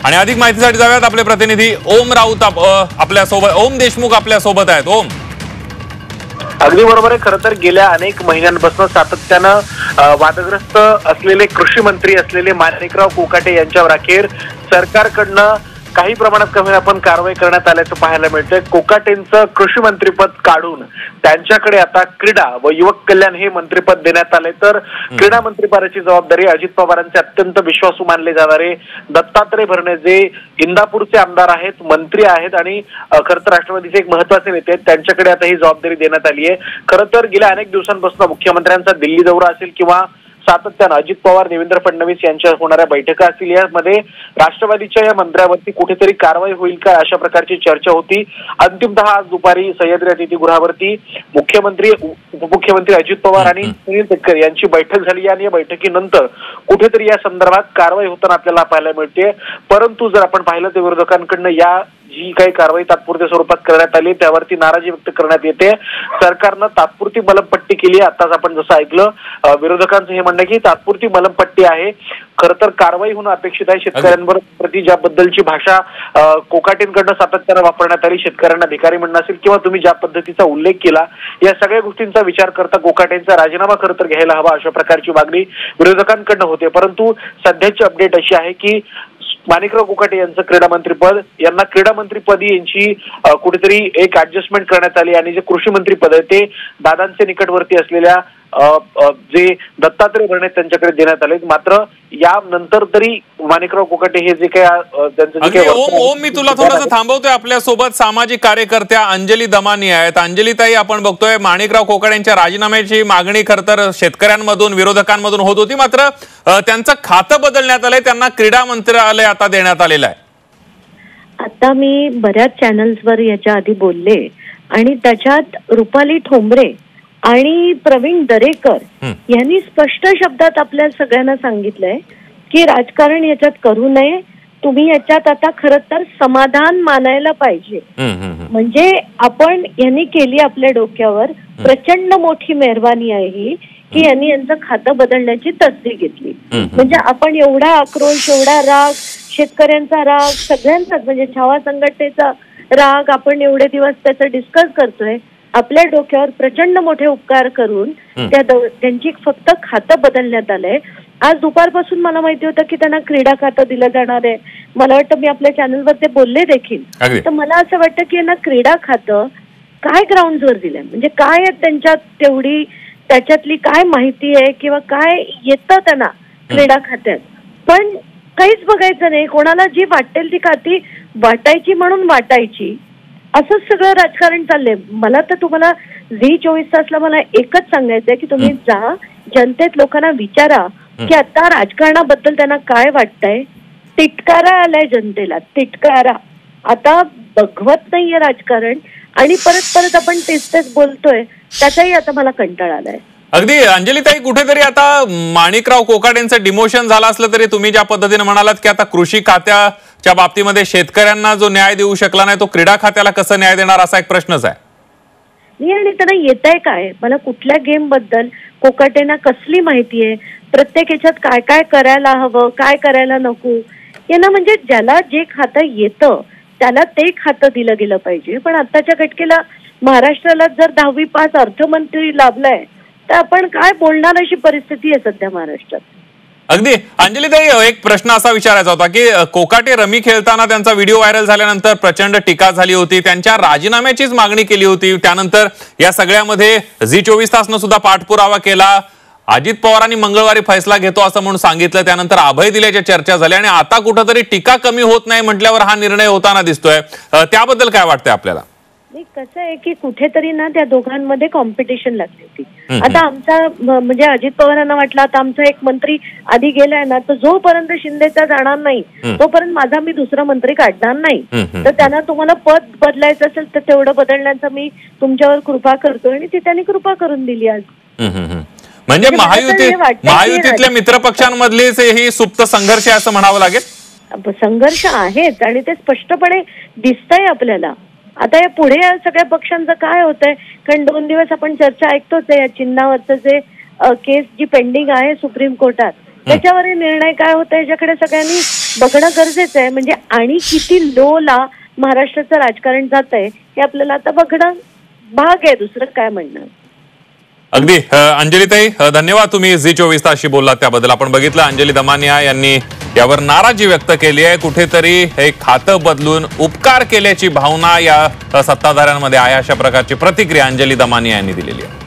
आणि अधिक माहितीसाठी जाऊयात आपले प्रतिनिधी ओम राऊत आपल्या सोबत, ओम देशमुख आपल्या सोबत आहेत। ओम, अगदी बरोबर आहे। खरं तर गेल्या अनेक महिन्यांपासून सातत्यानं वादग्रस्त असलेले कृषी मंत्री असलेले माणिकराव कोकाटे यांच्यावर अखेर सरकारकडनं काही प्रमाणात कमी आपण कारवाई करण्यात आल्याचं पाहायला मिळतंय। कोकाटेंचं कृषी मंत्रीपद काढून त्यांच्याकडे आता क्रीडा व युवक कल्याण हे मंत्रीपद देण्यात आले। तर क्रीडा मंत्रिपदाची जबाबदारी अजित पवारांचे अत्यंत विश्वासू मानले जाणारे दत्तात्रय भरणे, जे इंदापूरचे आमदार आहेत, मंत्री आहेत आणि खरं तर राष्ट्रवादीचे एक महत्वाचे नेते आहेत, त्यांच्याकडे आता ही जबाबदारी देण्यात आली आहे। खरं तर गेल्या अनेक दिवसांपासून मुख्यमंत्र्यांचा दिल्ली दौरा असेल किंवा सातत्यानं अजित पवार, देवेंद्र फडणवीस यांच्या होणाऱ्या बैठका असतील, यामध्ये राष्ट्रवादीच्या या मंत्र्यावरती कुठेतरी कारवाई होईल का अशा प्रकारची चर्चा होती। अंतिमतः आज दुपारी सह्याद्री अतिथीगृहावरती मुख्यमंत्री, उपमुख्यमंत्री अजित पवार आणि सुनील तटकरे यांची बैठक झाली आणि या बैठकीनंतर कुठेतरी या संदर्भात कारवाई होताना आपल्याला पाहायला मिळते। परंतु जर आपण पाहिलं तर विरोधकांकडनं या जी काही कारवाई तात्पुरत्या स्वरूपात करण्यात आली त्यावरती नाराजी व्यक्त करण्यात येते। सरकारनं तात्पुरती मलमपट्टी केली। आताच आपण जसं ऐकलं, विरोधकांचं हे म्हणणं की तात्पुरती मलमपट्टी आहे, खरं तर कारवाई होणं अपेक्षित आहे। शेतकऱ्यांवर प्रति ज्याबद्दलची भाषा कोकाटेंकडनं सातत्यानं वापरण्यात आली, शेतकऱ्यांना भिकारी म्हणणं असेल किंवा तुम्ही ज्या पद्धतीचा उल्लेख केला, या सगळ्या गोष्टींचा विचार करता कोकाटेंचा राजीनामा खरं तर घ्यायला हवा अशा प्रकारची मागणी विरोधकांकडनं होते। परंतु सध्याची अपडेट अशी आहे की माणिकराव कोकाटे यांचं क्रीडा मंत्रीपद, यांना क्रीडा मंत्रीपदी यांची कुठेतरी एक ऍडजस्टमेंट करण्यात आली आणि जे कृषी मंत्रीपद आहे ते दादांचे निकटवर्ती असलेल्या जे दत्तात्रय भरणे त्यांच्याकडे देण्यात आले। मात्र यानंतर तरी माणिकराव कोकाटे हे जे काही त्यांचं ओम, मी तुला थोडंसं थांबवतोय। आपल्या सोबत सामाजिक कार्यकर्त्या अंजली दमानी आहेत। अंजली ताई, आपण बघतोय माणिकराव कोकाटे यांच्या राजीनाम्याची मागणी खरं तर शेतकऱ्यांमधून, विरोधकांमधून होत होती, मात्र त्यांचं खातं बदलण्यात आलंय, त्यांना क्रीडा मंत्रालय आता देण्यात आलेलं आहे। आता मी बऱ्याच चॅनल्सवर याच्या आधी बोलले आणि त्याच्यात रुपाली ठोंबरे आणि प्रवीण दरेकर यांनी स्पष्ट शब्दात आपल्या सगळ्यांना सांगितलंय की राजकारण याच्यात करू नये, तुम्ही याच्यात आता खरं तर समाधान मानायला पाहिजे। म्हणजे आपण यांनी केली आपल्या डोक्यावर प्रचंड मोठी मेहरबानी आहे ही की यांनी यांचं खातं बदलण्याची तसदी घेतली। म्हणजे आपण एवढा आक्रोश, एवढा राग, शेतकऱ्यांचा राग, सगळ्यांचाच म्हणजे छावा संघटनेचा राग आपण एवढे दिवस त्याचं डिस्कस करतोय, आपल्या डोक्यावर प्रचंड मोठे उपकार करून त्यांची फक्त खातं बदलण्यात आलंय। आज दुपारपासून मला माहिती होतं की त्यांना क्रीडा खातं दिलं जाणार आहे। मला वाटतं मी आपल्या चॅनलवर ते बोलले देखील। तर मला असं वाटतं की यांना क्रीडा खातं काय ग्राउंडवर दिलंय, म्हणजे काय त्यांच्यात तेवढी त्याच्यातली काय माहिती आहे किंवा काय येतं त्यांना क्रीडा खात्यात, पण काहीच बघायचं नाही। कोणाला जी वाटेल ती खाती वाटायची म्हणून वाटायची, असंच सगळं राजकारण चाललंय। मला तर तुम्हाला झी 24 तासला मला एकच सांगायचंय की तुम्ही जा, जनतेत लोकांना विचारा की आता राजकारणाबद्दल त्यांना काय वाटतंय। तिटकारा आलाय जनतेला, तिटकारा। आता बघवत नाहीये राजकारण आणि परत परत आपण तेच बोलतोय, त्याचाही आता मला कंटाळा आलाय। अगदी अंजलीताई, कुठेतरी आता माणिकराव कोकाटेंचं डिमोशन झालं असलं तरी तुम्ही ज्या पद्धतीने म्हणालात की आता कृषी खात्याच्या बाबतीमध्ये शेतकऱ्यांना जो न्याय देऊ शकला नाही तो क्रीडा खात्याला कसं न्याय देणार असा एक प्रश्नच आहे। आणि त्यांना येत आहे काय, मला कुठल्या गेम बद्दल कोकाटेंना कसली माहिती आहे, प्रत्येक याच्यात काय काय करायला हवं, काय करायला नको, यांना म्हणजे ज्याला जे खातं येतं त्याला ते खातं दिलं गेलं पाहिजे। पण आताच्या घटकेला महाराष्ट्राला जर 10वी पास अर्थमंत्री लाभलाय तर आपण काय बोलणार अशी परिस्थिती आहे सध्या महाराष्ट्रात। अगदी अंजलीताई, एक प्रश्न असा विचारायचा होता की कोकाटे रमी खेळताना त्यांचा व्हिडिओ व्हायरल झाल्यानंतर प्रचंड टीका झाली होती, त्यांच्या राजीनाम्याचीच मागणी केली होती। त्यानंतर या सगळ्यामध्ये झी 24 तासनं सुद्धा पाठपुरावा केला, अजित पवारांनी मंगळवारी फैसला घेतो असं म्हणून सांगितलं, त्यानंतर अभय दिल्याच्या चर्चा झाल्या आणि आता कुठेतरी टीका कमी होत नाही म्हटल्यावर हा निर्णय होताना दिसतोय, त्याबद्दल काय वाटतंय आपल्याला? कसं आहे की कुठेतरी ना त्या दोघांमध्ये कॉम्पिटिशन लागली होती। आता आमचा म्हणजे अजित पवारांना वाटलं आता आमचा एक मंत्री आधी गेलाय ना, तर जोपर्यंत शिंदेचा जाणार नाही तोपर्यंत माझा मी दुसरा मंत्री काढणार नाही, तर त्यांना तुम्हाला पद बदलायचं असेल तर तेवढं बदलण्याचा मी तुमच्यावर कृपा करतो आणि ती त्यांनी कृपा करून दिली आज। म्हणजे महायुतीतल्या मित्रपक्षांमधलेच ही सुप्त संघर्ष आहे असं म्हणावं लागेल। संघर्ष आहेच आणि ते स्पष्टपणे दिसतंय आपल्याला। आता या पुढे या सगळ्या पक्षांचं काय होतंय, कारण 2 दिवस आपण चर्चा ऐकतोच आहे या चिन्हावरचं जे केस जी पेंडिंग आहे सुप्रीम कोर्टात, त्याच्यावर निर्णय काय होता याच्याकडे सगळ्यांनी बघणं गरजेचं आहे. म्हणजे आणि किती लोला महाराष्ट्राचं राजकारण जात आहे हे आपल्याला आता बघणं भाग आहे, दुसरं काय म्हणणं. अगदी अंजलीताई, धन्यवाद, तुम्ही झी 24 तासशी बोललात त्याबद्दल. आपण बघितलं अंजली दमानिया यांनी यावर नाराजी व्यक्त केली आहे. कुठेतरी हे खातं बदलून उपकार केल्याची भावना या सत्ताधाऱ्यांमध्ये आहे, अशा प्रकारची प्रतिक्रिया अंजली दमानिया यांनी दिलेली आहे.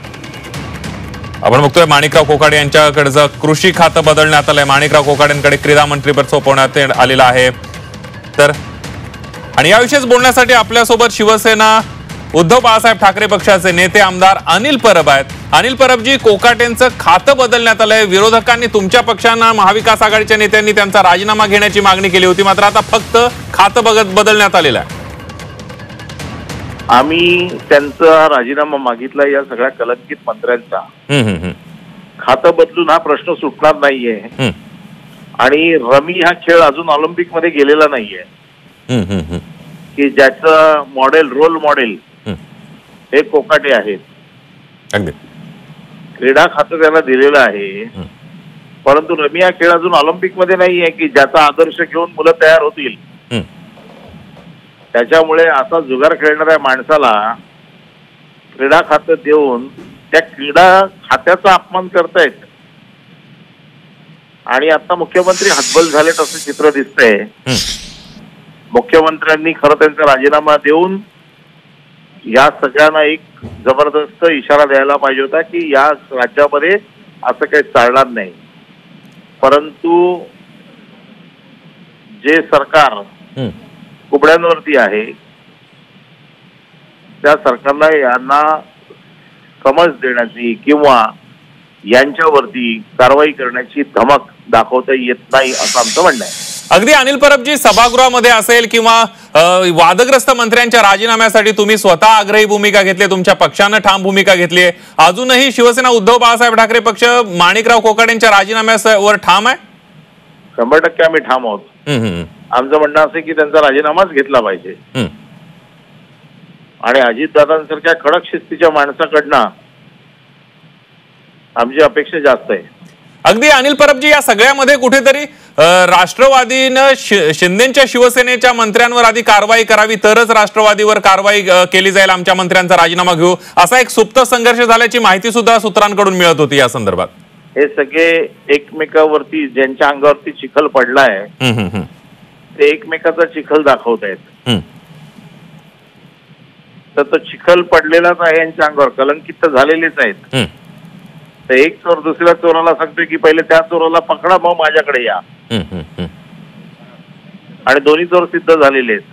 आपण बघतोय माणिकराव कोकाटे यांच्याकडचं कृषी खातं बदलण्यात आलंय. माणिकराव कोकाटेंकडे क्रीडा मंत्रीपद सोपवण्यात आलेलं आहे. तर आणि याविषयीच बोलण्यासाठी आपल्यासोबत शिवसेना उद्धव बाळासाहेब ठाकरे पक्षाचे नेते आमदार अनिल परब आहेत. अनिल परबजी, कोकाटेंचं खातं बदलण्यात आलंय. विरोधकांनी तुमच्या पक्षांना, महाविकास आघाडीच्या नेत्यांनी त्यांचा राजीनामा घेण्याची मागणी केली होती, मात्र आता फक्त खातं बदलण्यात आलेलं आहे. आम्ही त्यांचा राजीनामा मागितला या सगळ्या कलंकित मंत्र्यांचा. खातं बदलून हा प्रश्न सुटणार नाहीये आणि रमी हा खेळ अजून ऑलिम्पिक मध्ये गेलेला नाहीये की ज्याचं रोल मॉडेल हे कोकाटे आहेत. क्रीडा खातं त्याला दिलेलं आहे, परंतु रमी हा खेळ अजून ऑलिम्पिक मध्ये नाहीये की ज्याचा आदर्श घेऊन मुलं तयार होतील. त्याच्यामुळे असा जुगार खेळणाऱ्या माणसाला क्रीडा खातं देऊन त्या क्रीडा खात्याचा अपमान करतायत. आणि आता मुख्यमंत्री हतबल झालेत असं चित्र दिसतंय. मुख्यमंत्र्यांनी खरं त्यांचा राजीनामा देऊन या सगळ्यांना एक जबरदस्त इशारा द्यायला पाहिजे होता की या राज्यामध्ये असं काही चालणार नाही. परंतु जे सरकार कुबड्यांवरती आहे त्या सरकारला यांना समज देण्याची किंवा यांच्यावरती कारवाई करण्याची धमक दाखवता येत नाही असं आमचं म्हणणं आहे. अगदी अनिल परबजी, सभागृहामध्ये असेल किंवा वादग्रस्त मंत्र्यांच्या राजीनाम्यासाठी तुम्ही स्वतः आग्रही भूमिका घेतली, तुमच्या पक्षानं ठाम भूमिका घेतली आहे. अजूनही शिवसेना उद्धव बाळासाहेब ठाकरे पक्ष माणिकराव कोकाटेंच्या राजीनाम्यावर ठाम आहे? 100% आम्ही ठाम आहोत. आमचं म्हणणं असं की त्यांचा राजीनामाच घेतला पाहिजे आणि अजितदादांसारख्या कडक शिस्तीच्या माणसाकडनं आमची अपेक्षा जास्त आहे. अगदी अनिल परबजी, या सगळ्यामध्ये कुठेतरी राष्ट्रवादीनं शिंदेच्या शिवसेनेच्या मंत्र्यांवर आधी कारवाई करावी, तरच राष्ट्रवादीवर कारवाई केली जाईल, आमच्या मंत्र्यांचा राजीनामा घेऊ, असा एक सुप्त संघर्ष झाल्याची माहिती सुद्धा सूत्रांकडून मिळत होती. या संदर्भात हे सगळे एकमेकावरती ज्यांच्या अंगावरती चिखल पडलाय ते एकमेकाचा चिखल दाखवत आहेत. तर तो चिखल पडलेलाच आहे यांच्या अंगावर, कलंकित तर झालेलेच आहेत. तर एक चोर दुसऱ्या चोराला सांगतोय की पहिले त्या चोराला पकडा मग माझ्याकडे या, आणि दोन्ही चोर सिद्ध झालेले आहेत.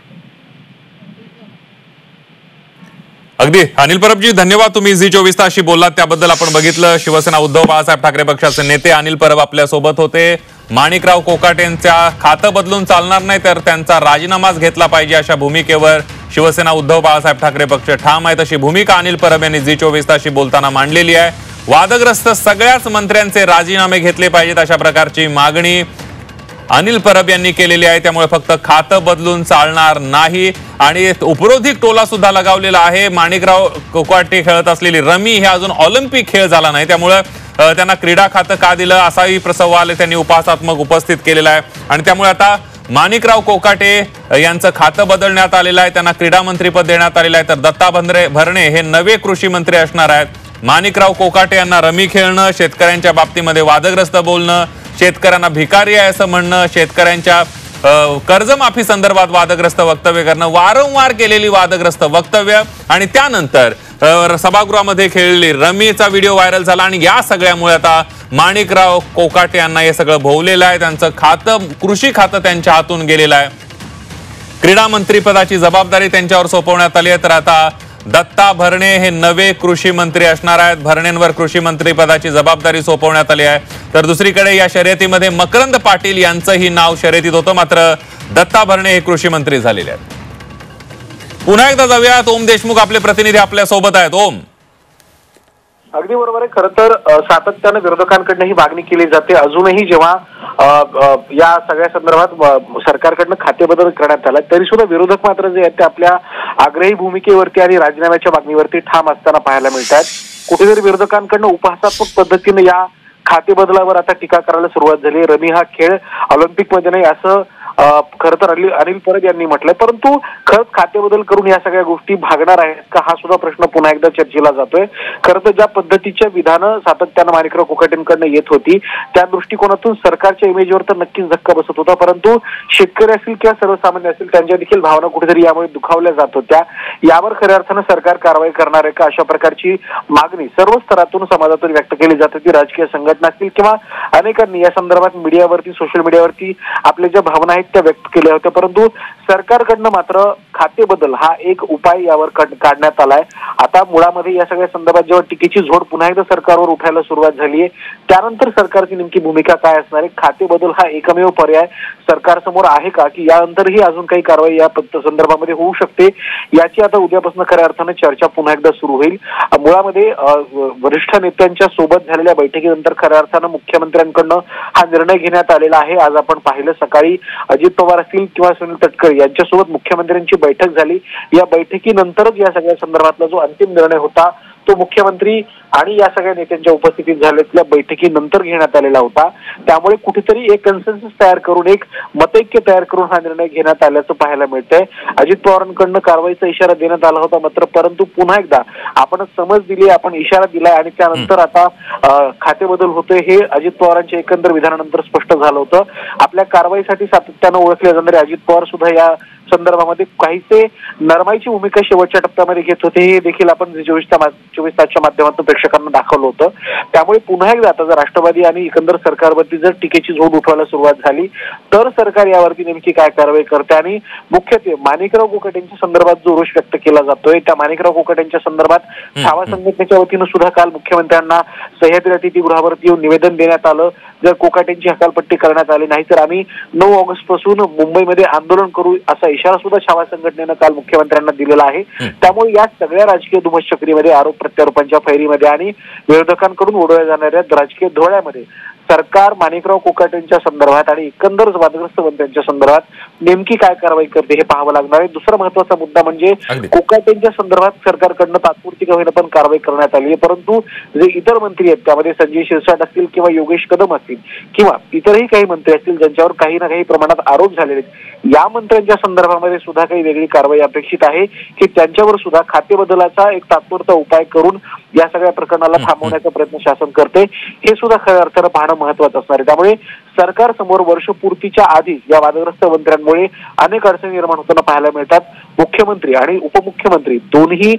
अगदी अनिल परबजी, धन्यवाद, तुम्ही झी 24 तासशी बोललात त्याबद्दल. आपण बघितलं शिवसेना उद्धव बाळासाहेब ठाकरे पक्षाचे नेते अनिल परब आपल्या सोबत होते. माणिकराव कोकाटेंच्या खातं बदलून चालणार नाही तर त्यांचा राजीनामाच घेतला पाहिजे अशा भूमिकेवर शिवसेना उद्धव बाळासाहेब ठाकरे पक्ष ठाम आहे. तशी भूमिका अनिल परब यांनी झी 24 तासशी बोलताना मांडलेली आहे. वादग्रस्त सगळ्याच मंत्र्यांचे राजीनामे घेतले पाहिजेत अशा प्रकारची मागणी अनिल परब यांनी केलेली आहे. त्यामुळे फक्त खातं बदलून चालणार नाही आणि उपरोधिक टोला सुद्धा लगावलेला आहे. माणिकराव कोकाटे खेळत असलेली रमी हे अजून ऑलिम्पिक खेळ झाला नाही, त्यामुळे त्यांना क्रीडा खातं का दिलं असाही सवाल त्यांनी उपहासात्मक उपस्थित केलेला आहे. आणि त्यामुळे आता माणिकराव कोकाटे यांचं खातं बदलण्यात आलेलं आहे, त्यांना क्रीडा मंत्रीपद देण्यात आलेलं आहे. तर दत्ता भरणे हे नवे कृषी मंत्री असणार आहेत. माणिकराव कोकाटे यांना रमी खेळणं, शेतकऱ्यांच्या बाबतीमध्ये वादग्रस्त बोलणं, शेतकऱ्यांना भिकारी आहे असं म्हणणं, शेतकऱ्यांच्या कर्जमाफी संदर्भात वादग्रस्त वक्तव्य करणं, वारंवार केलेली वादग्रस्त वक्तव्य आणि त्यानंतर सभागृहामध्ये खेळलेली रमीचा व्हिडिओ व्हायरल झाला. आणि या सगळ्यामुळे आता माणिकराव कोकाटे यांना हे सगळं भोवलेलं आहे. त्यांचं खातं, कृषी खातं त्यांच्या हातून गेलेलं आहे. क्रीडा मंत्रीपदाची जबाबदारी त्यांच्यावर सोपवण्यात आली आहे. तर आता दत्ता भरणे हे नवे कृषी मंत्री असणार आहेत. भरणेंवर कृषी मंत्री पदाची जबाबदारी सोपवण्यात आली आहे. तर दुसरीकडे या शर्यतीमध्ये मकरंद पाटील यांचंही नाव शर्यतीत होतं, मात्र दत्ता भरणे हे कृषी मंत्री झालेले आहेत. पुन्हा एकदा जाऊयात, ओम देशमुख आपले प्रतिनिधी आपल्या सोबत आहेत. ओम, अगदी बरोबर आहे. खरं तर सातत्यानं विरोधकांकडनं ही मागणी केली जाते. अजूनही जेव्हा या सगळ्या संदर्भात सरकारकडनं खातेबदल करण्यात आला तरी सुद्धा विरोधक मात्र जे आहेत ते आपल्या आग्रही भूमिकेवरती आणि राजीनाम्याच्या मागणीवरती ठाम असताना पाहायला मिळतात. कुठेतरी विरोधकांकडनं उपहासात्मक पद्धतीने या खाते बदलावर आता टीका करायला सुरुवात झाली. रमी हा खेळ ऑलिम्पिकमध्ये नाही असं खरं तर अनिल परब यांनी म्हटलंय. परंतु खरंच खाते बदल करून या सगळ्या गोष्टी भागणार आहेत का हा सुद्धा प्रश्न पुन्हा एकदा चर्चेला जातोय. खरं तर ज्या पद्धतीच्या विधानं सातत्यानं माणिकराव कोकाटेंकडनं येत होती त्या दृष्टिकोनातून सरकारच्या इमेजवर तर नक्कीच धक्का बसत होता. परंतु शेतकरी असतील किंवा सर्वसामान्य असतील त्यांच्या देखील भावना कुठेतरी यामुळे दुखावल्या जात होत्या. यावर खऱ्या अर्थानं सरकार कारवाई करणार आहे का अशा प्रकारची मागणी सर्व स्तरातून समाजातून व्यक्त केली जात होती. राजकीय संघटना असतील किंवा अनेकांनी या संदर्भात मीडियावरती सोशल मीडियावरती आपल्या ज्या भावना आहेत त्या व्यक्त केल्या होत्या. परंतु सरकारकडनं मात्र खाते बदल हा एक उपाय यावर काढण्यात आलाय. आता मुळामध्ये या सगळ्या संदर्भात जेव्हा टीकेची झोड पुन्हा एकदा सरकारवर उठायला सुरुवात झाली आहे त्यानंतर सरकारची नेमकी भूमिका काय असणार आहे. खाते बदल हा एकमेव पर्याय सरकारसमोर आहे का की यानंतरही अजून काही कारवाई या संदर्भामध्ये होऊ शकते याची आता उद्यापासून खऱ्या अर्थानं चर्चा पुन्हा एकदा सुरू होईल. मुळामध्ये वरिष्ठ नेत्यांच्या सोबत झालेल्या बैठकीनंतर खऱ्या अर्थानं मुख्यमंत्र्यांकडनं हा निर्णय घेण्यात आलेला आहे. आज आपण पाहिलं सकाळी अजित पवार असतील किंवा सुनील तटकरे यांच्यासोबत मुख्यमंत्र्यांची बैठक झाली. या बैठकीनंतरच या सगळ्या संदर्भातला जो अंतिम निर्णय होता तो मुख्यमंत्री आणि या सगळ्या नेत्यांच्या उपस्थितीत झालेल्या बैठकीनंतर घेण्यात आलेला होता. त्यामुळे कुठेतरी एक कन्सेन्सस तयार करून एक मतैक्य तयार करून हा निर्णय घेण्यात आल्याचं पाहायला मिळतंय. अजित पवारांकडनं कारवाईचा इशारा देण्यात आला होता मात्र परंतु पुन्हा एकदा आपण समज दिली आपण इशारा दिलाय आणि त्यानंतर आता खाते बदल होतोय हे अजित पवारांच्या एकंदर विधानानंतर स्पष्ट झालं होतं. आपल्या कारवाईसाठी सातत्यानं ओळखले जाणारे अजित पवार सुद्धा या संदर्भामध्ये काहीसे नरमाईची भूमिका शेवटच्या टप्प्यामध्ये घेत होते हे देखील आपण 24 तासच्या माध्यमातून प्रेक्षकांना दाखवलं होतं. त्यामुळे पुन्हा एकदा आता जर राष्ट्रवादी आणि एकंदर सरकारवरती जर टीकेची झोड उठवायला सुरुवात झाली तर सरकार यावरती नेमकी काय कारवाई करते आणि मुख्यत्वे माणिकराव कोकाटेंच्या संदर्भात जो रोष व्यक्त केला जातोय त्या माणिकराव कोकाटेंच्या संदर्भात छावा संघटनेच्या वतीनं सुद्धा काल मुख्यमंत्र्यांना सह्याद्री अतिथीगृहावरती येऊन निवेदन देण्यात आलं. जर कोकाटेंची हकालपट्टी करण्यात आली नाही तर आम्ही 9 ऑगस्ट पासून मुंबईमध्ये आंदोलन करू असा इशारा सुद्धा छावा संघटनेनं काल मुख्यमंत्र्यांना दिलेला आहे. त्यामुळे या सगळ्या राजकीय धुमश्चक्रीमध्ये आरोप प्रत्यारोपांच्या फैरीमध्ये आणि विरोधकांकडून उडवल्या जाणाऱ्या राजकीय धोळ्यामध्ये सरकार माणिकराव कोकाटेंच्या संदर्भात आणि एकंदरच वादग्रस्त मंत्र्यांच्या संदर्भात नेमकी काय कारवाई करते हे पाहावं लागणार आहे. दुसरा महत्वाचा मुद्दा म्हणजे कोकाटेंच्या संदर्भात सरकारकडनं तात्पुरती का होईना पण कारवाई करण्यात आली आहे. परंतु जे इतर मंत्री आहेत त्यामध्ये संजय शिरसाट असतील किंवा योगेश कदम असतील किंवा इतरही काही मंत्री असतील ज्यांच्यावर काही ना काही प्रमाणात आरोप झालेले आहेत या मंत्र्यांच्या संदर्भामध्ये सुद्धा काही वेगळी कारवाई अपेक्षित आहे की त्यांच्यावर सुद्धा खाते बदलाचा एक तात्पुरता उपाय करून या सगळ्या प्रकरणाला थांबवण्याचा प्रयत्न शासन करते हे सुद्धा खऱ्या अर्थानं पाहणं महत्वाचं असणार आहे. त्यामुळे सरकार समोर वर्षपूर्तीच्या आधी या वादग्रस्त मंत्र्यांमुळे अनेक अडचणी निर्माण होताना पाहायला मिळतात. मुख्यमंत्री आणि उपमुख्यमंत्री दोन्ही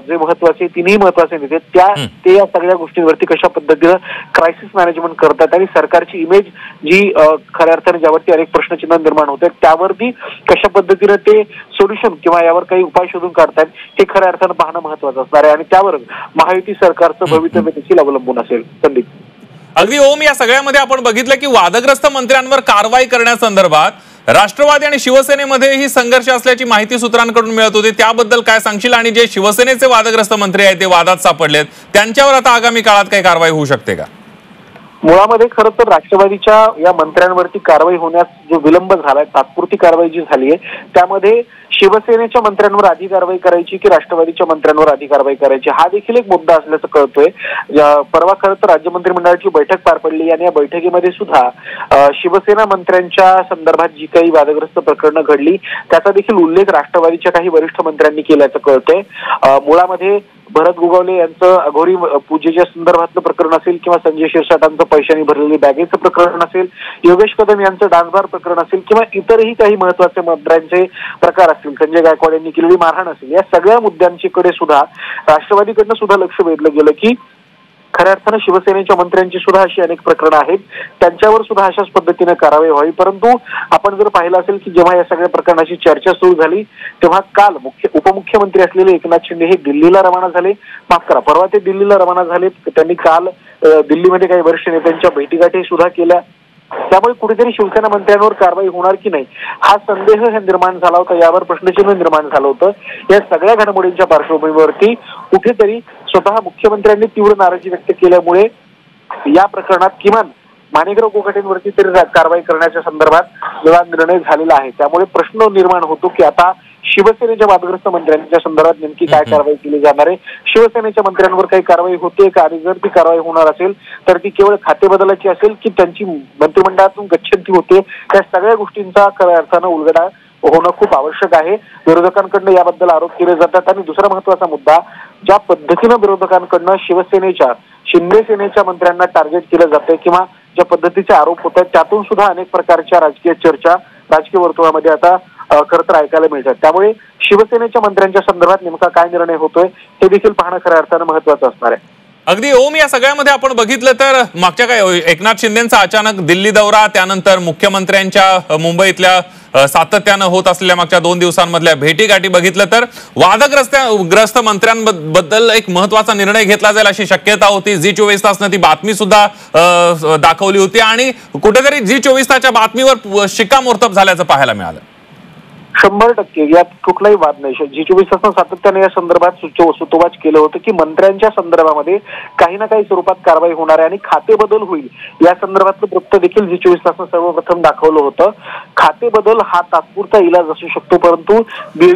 जे महत्वाचे तिन्ही महत्वाचे नेते ते या सगळ्या गोष्टींवरती कशा पद्धतीनं क्रायसिस मॅनेजमेंट करतात आणि सरकारची इमेज जी खऱ्या अर्थाने ज्यावरती अनेक प्रश्नचिन्ह निर्माण होत आहेत त्यावरती कशा पद्धतीनं ते सोल्युशन किंवा यावर काही उपाय शोधून काढतात हे खऱ्या अर्थानं पाहणं महत्वाचं असणार आहे आणि त्यावर महायुती सरकारचं भवितव्य देखील अवलंबून असेल. संदीप अगदी ओम या सगळ्यामध्ये आपण बघितलं की वादग्रस्त मंत्र्यांवर कारवाई करण्यासंदर्भात राष्ट्रवादी आणि शिवसेनेमध्ये ही संघर्ष असल्याची माहिती सूत्रांकडून मिळत होती. त्याबद्दल काय सांगशील आणि जे शिवसेनेचे वादग्रस्त मंत्री आहेत ते वादात सापडलेत त्यांच्यावर आता आगामी काळात काही कारवाई होऊ शकते का? मुळामध्ये खरं तर राष्ट्रवादीच्या या मंत्र्यांवरती कारवाई होण्यास जो विलंब झालाय तात्पुरती कारवाई जी झाली आहे त्यामध्ये शिवसेनेच्या मंत्र्यांवर आधी कारवाई करायची की राष्ट्रवादीच्या मंत्र्यांवर आधी कारवाई करायची हा देखील एक मुद्दा असल्याचं कळतोय. परवा खरं तर राज्य मंत्रिमंडळाची बैठक पार पडली आणि या बैठकीमध्ये सुद्धा शिवसेना मंत्र्यांच्या संदर्भात जी काही वादग्रस्त प्रकरणं घडली त्याचा देखील उल्लेख राष्ट्रवादीच्या काही वरिष्ठ मंत्र्यांनी केल्याचं कळतंय. मुळामध्ये भरत गोगावले यांचं अघोरी पूजेच्या संदर्भातलं प्रकरण असेल किंवा संजय शिरसाटांचं पैशानी भरलेली बॅगेचं प्रकरण असेल योगेश कदम यांचं डान्सबार प्रकरण असेल किंवा इतरही काही महत्वाचे मंत्र्यांचे प्रकार असतील संजय गायकवाड यांनी केलेली मारहाण असेल या सगळ्या मुद्द्यांकडे सुद्धा राष्ट्रवादीकडनं सुद्धा लक्ष वेधलं गेलं की खऱ्या अर्थानं शिवसेनेच्या मंत्र्यांची सुद्धा अशी अनेक प्रकरणं आहेत त्यांच्यावर सुद्धा अशाच पद्धतीने कारवाई व्हावी. परंतु आपण जर पाहिलं असेल की जेव्हा या सगळ्या प्रकरणाची चर्चा सुरू झाली तेव्हा काल उपमुख्यमंत्री असलेले एकनाथ शिंदे हे दिल्लीला रवाना झाले. माफ करा परवा ते दिल्लीला रवाना झाले. त्यांनी काल दिल्लीमध्ये काही वरिष्ठ नेत्यांच्या भेटीगाठी सुद्धा केल्या. त्यामुळे कुठेतरी शिवसेना मंत्र्यांवर कारवाई होणार की नाही हा संदेह निर्माण झाला होता यावर प्रश्नचिन्ह निर्माण झालं होतं. या सगळ्या घडामोडींच्या पार्श्वभूमीवरती कुठेतरी स्वतः मुख्यमंत्र्यांनी तीव्र नाराजी व्यक्त केल्यामुळे या प्रकरणात किमान माणिकराव कोकाटेंवरती तरी कारवाई करण्याच्या संदर्भात निर्णय झालेला आहे. त्यामुळे प्रश्न निर्माण होतो की आता शिवसेनेच्या वादग्रस्त मंत्र्यांच्या संदर्भात नेमकी काय कारवाई केली जाणार आहे, शिवसेनेच्या मंत्र्यांवर काही कारवाई होते का, आणि जर ती कारवाई होणार असेल तर ती केवळ खाते बदलाची असेल की त्यांची मंत्रिमंडळातून गच्छंती होते, त्या सगळ्या गोष्टींचा खऱ्या अर्थानं उलगडा होणं खूप आवश्यक आहे. विरोधकांकडनं याबद्दल आरोप केले जातात. आणि दुसरा महत्वाचा मुद्दा, ज्या पद्धतीनं विरोधकांकडनं शिवसेनेच्या शिंदे सेनेच्या मंत्र्यांना टार्गेट केलं जातंय किंवा ज्या पद्धतीचे आरोप होत आहेत, त्यातून सुद्धा अनेक प्रकारच्या राजकीय चर्चा राजकीय वर्तुळामध्ये आता खरं तर ऐकायला मिळतात. त्यामुळे शिवसेनेच्या मंत्र्यांच्या संदर्भात नेमका काय निर्णय होतोय हे देखील पाहणं खऱ्या अर्थानं महत्वाचं असणार आहे. अगदी ओम, या सगळ्यामध्ये आपण बघितलं तर मागच्या काय एकनाथ शिंदेचा अचानक दिल्ली दौरा, त्यानंतर मुख्यमंत्र्यांच्या मुंबईतल्या सातत्यानं होत असलेल्या मागच्या 2 दिवसांमधल्या भेटीगाठी बघितलं तर वादग्रस्त मंत्र्यांबद्दल एक महत्वाचा निर्णय घेतला जाईल अशी शक्यता होती. झी24 तासनं ती बातमी सुद्धा दाखवली होती आणि कुठेतरी झी24 तासच्या बातमीवर शिक्कामोर्तब झाल्याचं पाहायला मिळालं. 100% यात कुठलाही वाद नाही. झी24 तासनं सातत्याने या संदर्भात सुतोवाच केलं होतं की मंत्र्यांच्या संदर्भामध्ये काही ना काही स्वरूपात कारवाई होणार आहे आणि खाते बदल होईल या संदर्भातलं वृत्त देखील झी24 तासनं सर्वप्रथम दाखवलं होतं. खाते बदल हा तात्पुरता इलाज असू शकतो, परंतु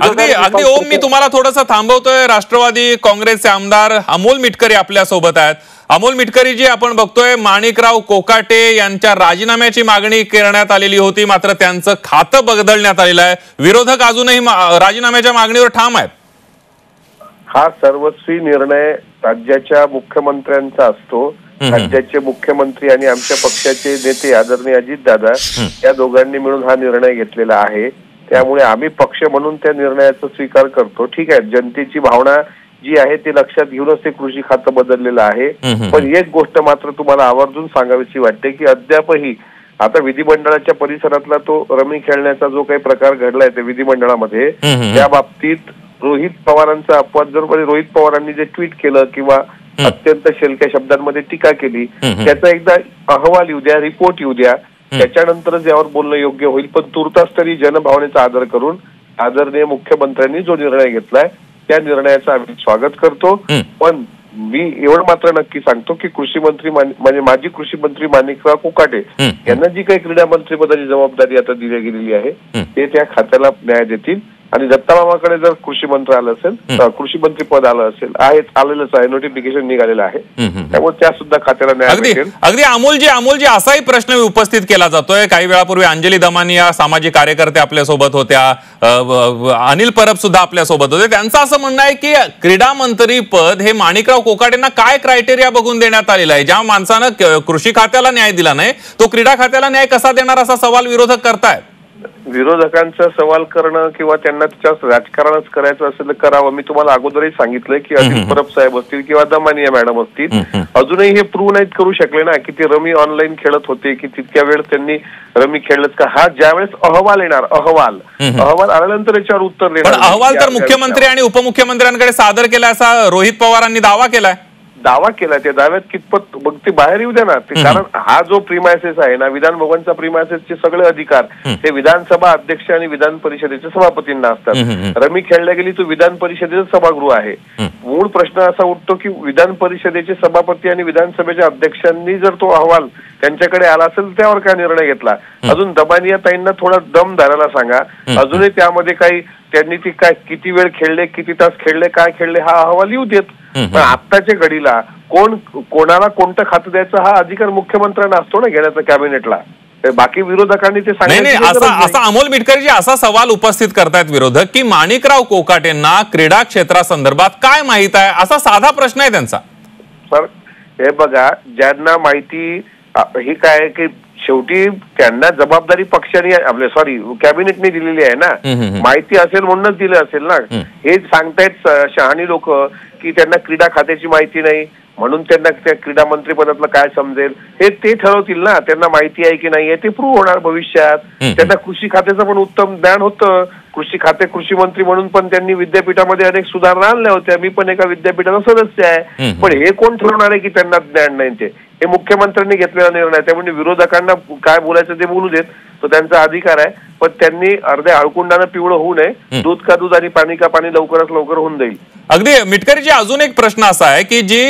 अगदी ओम, मी तुम्हाला थोडंसं थांबवतोय. राष्ट्रवादी काँग्रेसचे आमदार अमोल मिटकरी आपल्या सोबत आहेत. अमोल मिटकरी जी, आपण बघतोय माणिकराव कोकाटे यांच्या राजीनाम्याची मागणी करण्यात आलेली होती, मात्र त्यांचं खातं बदलण्यात आलेलं आहे. विरोधक अजूनही राजीनाम्याच्या मागणीवर ठाम आहेत. हा सर्वस्वी निर्णय राज्याच्या मुख्यमंत्र्यांचा असतो. राज्याचे मुख्यमंत्री आणि आमच्या पक्षाचे नेते आदरणीय अजितदादा या दोघांनी मिळून हा निर्णय घेतलेला आहे. त्यामुळे आम्ही पक्ष म्हणून त्या निर्णयाचा स्वीकार करतो. ठीक आहे, जनतेची भावना जी आहे ती लक्षात घेऊनच ते कृषी खातं बदललेलं आहे. पण एक गोष्ट मात्र तुम्हाला आवर्जून सांगावीशी वाटते की अद्यापही आता विधिमंडळाच्या परिसरातला तो रमी खेळण्याचा जो काही प्रकार घडलाय ते विधिमंडळामध्ये, त्या बाबतीत रोहित पवारांचा अपवाद जर रोहित पवारांनी जे ट्विट केलं किंवा अत्यंत शेलक्या शब्दांमध्ये टीका केली, त्याचा एकदा अहवाल येऊ द्या, रिपोर्ट येऊ द्या, त्याच्यानंतरच यावर बोलणं योग्य होईल. पण तुर्तास तरी जनभावनेचा आदर करून आदरणीय मुख्यमंत्र्यांनी जो निर्णय घेतलाय त्या निर्णयाचं आम्ही स्वागत करतो. पण मी एवढं मात्र नक्की सांगतो की कृषी मंत्री म्हणजे माजी कृषी मंत्री माणिकराव कोकाटे यांना जी काही क्रीडा मंत्रिपदाची जबाबदारी आता दिली गेलेली आहे ते त्या खात्याला न्याय देतील. आणि दत्तामामाकडे जर कृषी मंत्री आलं असेल, कृषी मंत्री पद आलं असेल, आलेलंच आहे, नोटिफिकेशन निघालेलं आहे, त्यामुळे त्या सुद्धा खात्याला न्याय मिळेल. अगदी अमोलजी असाही प्रश्न उपस्थित केला जातोय. काही वेळापूर्वी अंजली दमानी या सामाजिक कार्यकर्ते आपल्या सोबत होत्या, अनिल परब सुद्धा आपल्या सोबत होते. त्यांचं असं म्हणणं आहे की क्रीडा मंत्री पद हे माणिकराव कोकाटेंना काय क्रायटेरिया बघून देण्यात आलेला आहे? ज्या माणसानं कृषी खात्याला न्याय दिला नाही तो क्रीडा खात्याला न्याय कसा देणार, असा सवाल विरोधक करतायत. विरोधकांचा सवाल करणं किंवा त्यांना त्याच्यावर राजकारणच करायचं असेल तर करावं. मी तुम्हाला अगोदरही सांगितलंय की अनिल परब साहेब असतील किंवा दमानिया मॅडम असतील, अजूनही हे प्रूव्ह नाहीत करू शकले ना की ते रमी ऑनलाईन खेळत होते की तितक्या वेळ त्यांनी रमी खेळलंच का. हा ज्यावेळेस अहवाल येणार, अहवाल आल्यानंतर याच्यावर उत्तर देणार. अहवाल तर मुख्यमंत्री आणि उपमुख्यमंत्र्यांकडे सादर केला असा रोहित पवारांनी दावा केलाय. त्या दाव्यात कितपत मग ते बाहेर येऊ द्या ना. कारण हा जो प्रीमायसेस आहे ना, विधान भवनचा प्रीमायसेसचे सगळे अधिकार हे विधानसभा अध्यक्ष आणि विधान परिषदेच्या सभापतींना असतात. रमी खेळल्या गेली तो विधान परिषदेचं सभागृह आहे. मूळ प्रश्न असा उठतो की विधान परिषदेचे सभापती आणि विधानसभेच्या अध्यक्षांनी जर तो अहवाल त्यांच्याकडे आला असेल त्यावर काय निर्णय घेतला. अजून दमानिया ताईंना थोडा दम धरायला सांगा. अजूनही त्यामध्ये काही त्यांनी ती काय किती वेळ खेळले, किती तास खेळले, काय खेळले हा अहवाल येऊ देत. पण आत्ताच्या घडीला कोणाला कोणतं खातं द्यायचं हा अधिकार मुख्यमंत्र्यांना असतो ना घेण्याचा कॅबिनेटला. बाकी विरोधकांनी ते असा अमोल मिटकरीजी असा सवाल उपस्थित करतायत विरोधक की माणिकराव कोकाटेंना क्रीडा क्षेत्रासंदर्भात काय माहित आहे, असा साधा प्रश्न आहे त्यांचा. सर हे बघा, ज्यांना माहिती ही काय की शेवटी त्यांना जबाबदारी पक्षाने आपल्या कॅबिनेटने दिलेली आहे ना. माहिती असेल म्हणूनच दिलं असेल ना. हे सांगतायत शहाणी लोक की त्यांना क्रीडा खात्याची माहिती नाही म्हणून त्यांना त्या क्रीडा मंत्री पदातलं काय समजेल हे ते ठरवतील ना. त्यांना माहिती आहे की नाही हे ते प्रूव्ह होणार भविष्यात. त्यांना कृषी खात्याचं पण उत्तम ज्ञान होतं. कृषी खाते कृषी मंत्री म्हणून पण त्यांनी विद्यापीठामध्ये अनेक सुधारणा आणल्या होत्या. मी पण एका विद्यापीठाचा सदस्य आहे. पण हे कोण ठरवणार आहे की त्यांना ज्ञान नाही ते? हे मुख्यमंत्र्यांनी घेतलेला निर्णय. त्यामुळे विरोधकांना काय बोलायचं ते बोलू देत, तो त्यांचा अधिकार आहे. पण त्यांनी अर्ध्या हळकुंडानं पिवळं होऊ नये. दूध का दूध आणि पाणी का पाणी लवकरात लवकर होऊन जाईल. अगदी मिटकरीजी, अजून एक प्रश्न असा आहे की जी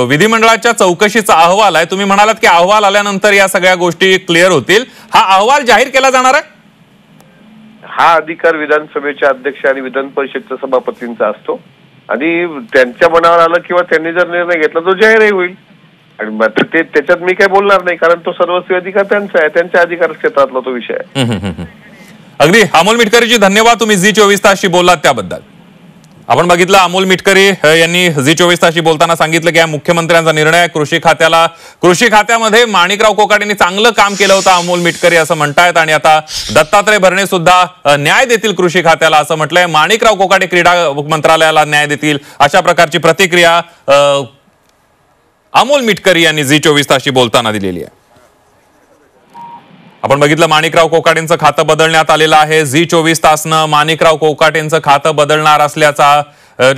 विधिमंडळाच्या चौकशीचा अहवाल आहे, तुम्ही म्हणालात की अहवाल आल्यानंतर या सगळ्या गोष्टी क्लिअर होतील. हा अहवाल जाहीर केला जाणार आहे? हा अधिकार विधानसभेच्या अध्यक्ष आणि विधान परिषदच्या सभापतींचा असतो आणि त्यांच्या मनावर आलं किंवा त्यांनी जर निर्णय घेतला तो जाहीरही होईल आणि ते त्याच्यात मी काय बोलणार नाही, कारण तो सर्वस्वी अधिकार त्यांचा आहे, त्यांच्या अधिकार क्षेत्रातला तो विषय आहे. अगदी अमोल मिटकरीजी धन्यवाद, तुम्ही झी24 तासशी बोललात त्याबद्दल. आपण बघितलं अमोल मिटकरी यांनी झी24 तासशी बोलताना सांगितलं की हा मुख्यमंत्र्यांचा निर्णय कृषी खात्यामध्ये माणिकराव कोकाटेंनी चांगलं काम केलं होतं अमोल मिटकरी असं म्हणतायत आणि आता दत्तात्रय भरणे सुद्धा न्याय देतील कृषी खात्याला असं म्हटलंय. माणिकराव कोकाटे क्रीडा मंत्रालयाला न्याय देतील अशा प्रकारची प्रतिक्रिया अमोल मिटकरी यांनी झी24 तासशी बोलताना दिलेली आहे. आपण बघितलं माणिकराव कोकाटेंचं खातं बदलण्यात आलेलं आहे. झी24 तासनं माणिकराव कोकाटेंचं खातं बदलणार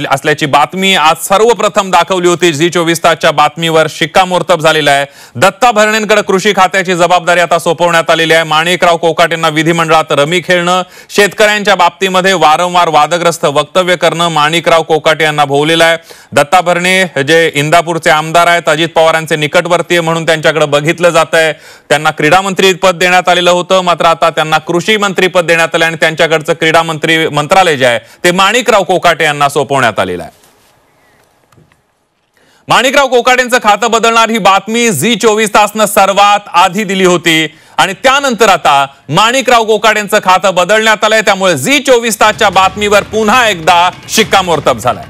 असल्याची बातमी आज सर्वप्रथम दाखवली होती. झी24 तासच्या बातमीवर शिक्कामोर्तब झालेला आहे. दत्ता भरणेंकडे कृषी खात्याची जबाबदारी आता सोपवण्यात आलेली आहे. माणिकराव कोकाटेंना विधिमंडळात रमी खेळणं, शेतकऱ्यांच्या बाबतीमध्ये वारंवार वादग्रस्त वक्तव्य करणं माणिकराव कोकाटे यांना भोवलेलं आहे. दत्ता भरणे जे इंदापूरचे आमदार आहेत, अजित पवारांचे निकटवर्तीय म्हणून त्यांच्याकडे बघितलं जात आहे. त्यांना क्रीडा मंत्री पद देण्यात आलेलं होतं, मात्र आता त्यांना कृषी मंत्री पद देण्यात आलं आणि त्यांच्याकडचं क्रीडा मंत्री मंत्रालय जे आहे ते माणिकराव कोकाटे यांना सोपवण्यात आलेलं आहे. माणिकराव कोकाटेंचं खातं बदलणार ही बातमी झी24 तासनं सर्वात आधी दिली होती आणि त्यानंतर आता माणिकराव कोकाटेंचं खातं बदलण्यात आलंय. त्यामुळे झी24 तासच्या बातमीवर पुन्हा एकदा शिक्कामोर्तब झालाय.